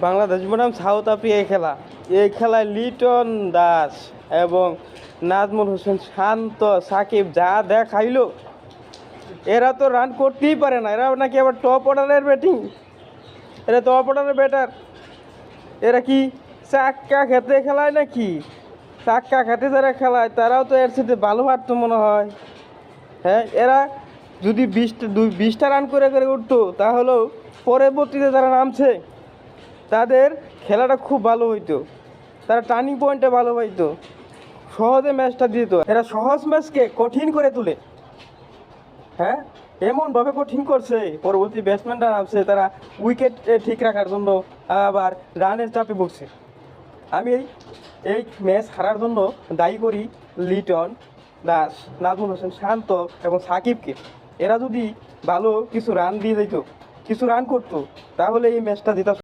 বাংলাদেশ বনাম south Africa এই খেলায় লিটন দাস এবং নাজমুল হোসেন শান্ত, সাকিব যা দেখাইলো, এরা তো রান করতেই পারে না। এরা নাকি আবার টপ অর্ডারের ব্যাটিং, এরা টপ অর্ডারের ব্যাটার। এরা কি চাক্কা খেতে খেলায় নাকি? চাক্কা খেতে যারা খেলায় তারাও তো এর সাথে ভালো পারতো মনে হয়। হ্যাঁ, এরা যদি 20টা রান করে করে উঠতো, তাহলেও পরবর্তীতে যারা নামছে তাদের খেলাটা খুব ভালো হইতো, তারা টার্নিং পয়েন্টে ভালো হইতো, সহজে ম্যাচটা দিত। এরা সহজ ম্যাচকে কঠিন করে তোলে। হ্যাঁ, এমনভাবে কঠিন করছে, পরবর্তী ব্যাটসম্যানরা নামছে, তারা উইকেট ঠিক রাখার জন্য আবার রানের চাপে ভুগছে। আমি এই ম্যাচ হারার জন্য দায়ী করি লিটন দাস, নাজমুল হোসেন শান্ত এবং সাকিবকে। এরা যদি ভালো কিছু রান দিয়ে দিত, কিছু রান করতো, তাহলে এই ম্যাচটা জেতা